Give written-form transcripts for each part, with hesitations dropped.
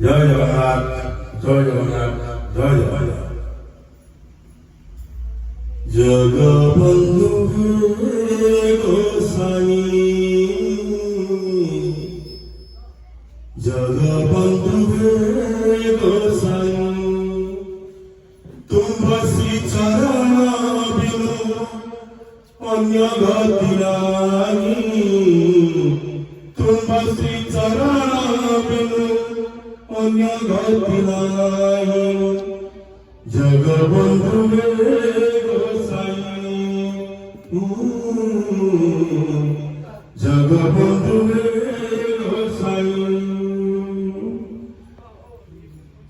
জয় জগন্নাথ, জয় জগন্নাথ, জয় জগন্নাথ। জগবন্ধু গোসাই, জগবন্ধু গোসাই, তুম্ভ শ্রী চরণ বিনু অন্য গতি নাই, তুম্ভ শ্রী চরণ বিনু অন্য গতি নাই। জগবন্ধু গোসাই, জগবন্ধু গোসাই।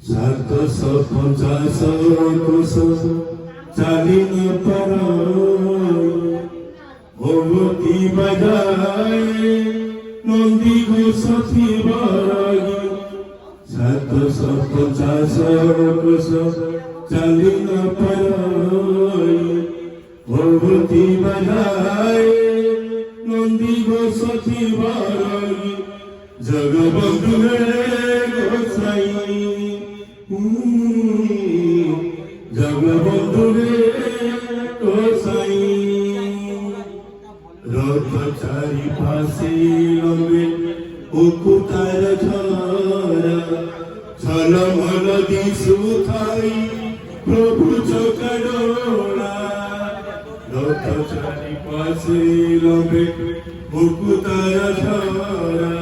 750 কোশ চালিন পর ভগবতী বাজায় নন্দী গোসী বরাই। 750 কোশ চালিন পর ভগবতী বাজায় নন্দী গোসী বরাই। জগবন্ধু গোসাই, জগবন্ধু গোসাই। রথ চারি পাশে লম্বে মুকুতার ঝরা, ঝলমল দিশুথাই প্রভু চকডোলা। রথ চারি পাশে লম্বে মুকুতার ঝরা,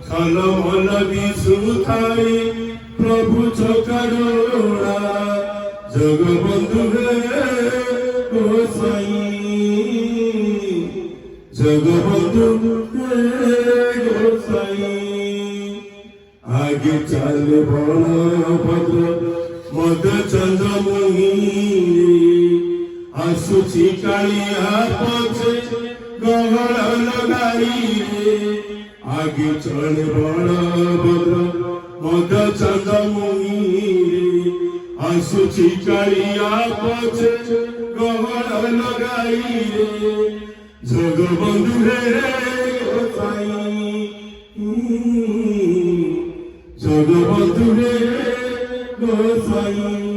ঝলমল দিশুথাই প্রভু চকডোলা। জগবন্ধু গোসাই, জগবন্ধু গোসাই। আগে চাল বলভদ্র মদ চন্দ্রমোহী, আসুছি কালিয়া পছে গহল লগাই। আগে চল বলভদ্র মদ চন্দ্রমোহী, আসুছি কালিয়া পছে গহল লগাই। জগবন্ধু গোসাই, জগবন্ধু গোসাই।